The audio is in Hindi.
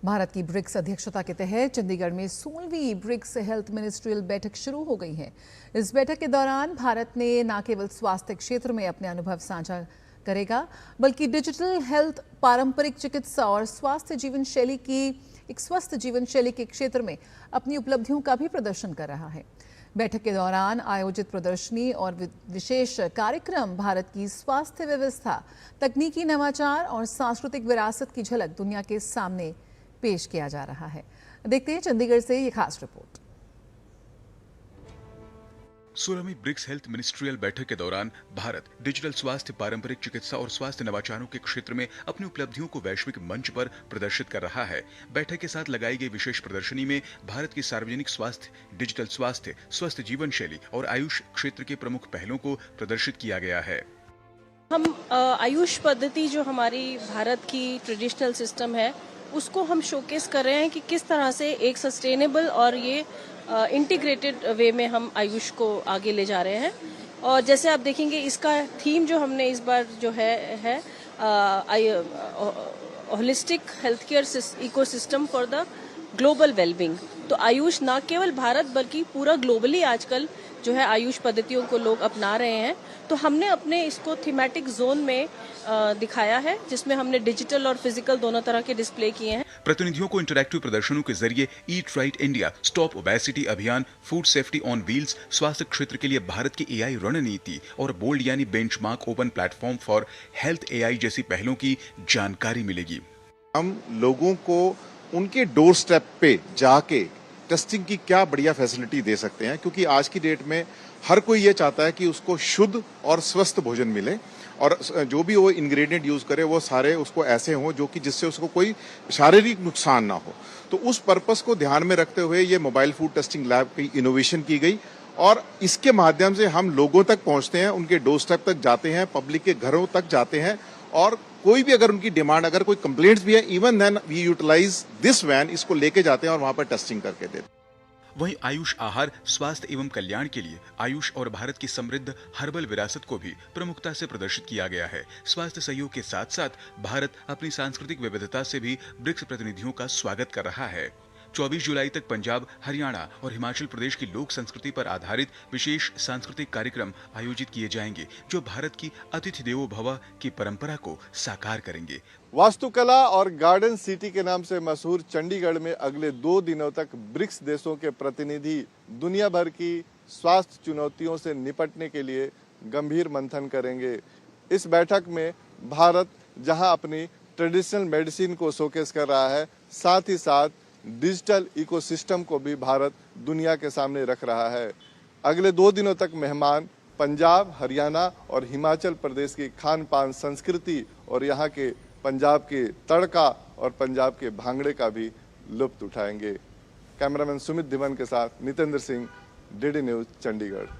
भारत की ब्रिक्स अध्यक्षता के तहत चंडीगढ़ में 16वीं ब्रिक्स हेल्थ मिनिस्ट्रियल बैठक शुरू हो गई है। इस बैठक के दौरान भारत ने न केवल स्वास्थ्य क्षेत्र में अपने अनुभव साझा करेगा, बल्कि डिजिटल हेल्थ, पारंपरिक चिकित्सा और स्वस्थ जीवन शैली के क्षेत्र में अपनी उपलब्धियों का भी प्रदर्शन कर रहा है। बैठक के दौरान आयोजित प्रदर्शनी और विशेष कार्यक्रम भारत की स्वास्थ्य व्यवस्था, तकनीकी नवाचार और सांस्कृतिक विरासत की झलक दुनिया के सामने पेश किया जा रहा है। देखते हैं चंडीगढ़ से ये खास रिपोर्ट। 16वीं ब्रिक्स हेल्थ मिनिस्ट्रियल बैठक के दौरान भारत डिजिटल स्वास्थ्य, पारंपरिक चिकित्सा और स्वास्थ्य नवाचारों के क्षेत्र में अपनी उपलब्धियों को वैश्विक मंच पर प्रदर्शित कर रहा है। बैठक के साथ लगाई गई विशेष प्रदर्शनी में भारत की सार्वजनिक स्वास्थ्य, डिजिटल स्वास्थ्य, स्वस्थ जीवन शैली और आयुष क्षेत्र के प्रमुख पहलों को प्रदर्शित किया गया है। हम आयुष पद्धति जो हमारी भारत की ट्रेडिशनल सिस्टम है, उसको हम शोकेस कर रहे हैं कि किस तरह से एक सस्टेनेबल और ये इंटीग्रेटेड वे में हम आयुष को आगे ले जा रहे हैं। और जैसे आप देखेंगे, इसका थीम जो हमने इस बार जो है holistic health care ecosystem for the global wellbeing. तो आयुष न केवल भारत बल्कि पूरा ग्लोबली आजकल जो है आयुष पद्धतियों को लोग अपना रहे हैं। तो हमने अपने इसको थीमेटिक जोन में दिखाया है, जिसमें हमने डिजिटल और फिजिकल दोनों तरह के डिस्प्ले किए हैं। प्रतिनिधियों को इंटरैक्टिव प्रदर्शनों के जरिए eat right India, stop obesity अभियान, फूड सेफ्टी ऑन व्हील्स, स्वास्थ्य क्षेत्र के लिए भारत की एआई रणनीति और बोल्ड यानी benchmark open platform for health AI जैसी पहलों की जानकारी मिलेगी। हम लोगों को उनके डोर स्टेप पे जाके टेस्टिंग की क्या बढ़िया फैसिलिटी दे सकते हैं, क्योंकि आज की डेट में हर कोई ये चाहता है कि उसको शुद्ध और स्वस्थ भोजन मिले और जो भी वो इंग्रेडिएंट यूज करे वो सारे उसको ऐसे हों जो कि जिससे उसको कोई शारीरिक नुकसान ना हो। तो उस पर्पस को ध्यान में रखते हुए ये मोबाइल फूड टेस्टिंग लैब की इनोवेशन की गई और इसके माध्यम से हम लोगों तक पहुंचते हैं, उनके डोर स्टेप तक जाते हैं, पब्लिक के घरों तक जाते हैं और कोई भी अगर उनकी डिमांड, अगर कोई कंप्लेंट्स भी है, even then we utilize this van, इसको लेके जाते हैं और वहां पर टेस्टिंग करके देते हैं। वहीं आयुष आहार, स्वास्थ्य एवं कल्याण के लिए आयुष और भारत की समृद्ध हर्बल विरासत को भी प्रमुखता से प्रदर्शित किया गया है। स्वास्थ्य सहयोग के साथ साथ भारत अपनी सांस्कृतिक विविधता से भी ब्रिक्स प्रतिनिधियों का स्वागत कर रहा है। 24 जुलाई तक पंजाब, हरियाणा और हिमाचल प्रदेश की लोक संस्कृति पर आधारित विशेष सांस्कृतिक कार्यक्रम आयोजित किए जाएंगे, जो भारत की अतिथि देवो भव की परंपरा को साकार करेंगे। वास्तुकला और गार्डन सिटी के नाम से मशहूर चंडीगढ़ में अगले 2 दिनों तक ब्रिक्स देशों के प्रतिनिधि दुनिया भर की स्वास्थ्य चुनौतियों से निपटने के लिए गंभीर मंथन करेंगे। इस बैठक में भारत जहां अपनी ट्रेडिशनल मेडिसिन को शोकेस कर रहा है, साथ ही साथ डिजिटल इकोसिस्टम को भी भारत दुनिया के सामने रख रहा है। अगले 2 दिनों तक मेहमान पंजाब, हरियाणा और हिमाचल प्रदेश की खान पान संस्कृति और यहाँ के पंजाब के तड़का और पंजाब के भांगड़े का भी लुत्फ उठाएंगे। कैमरामैन सुमित धीवन के साथ नितेंद्र सिंह, डीडी न्यूज, चंडीगढ़।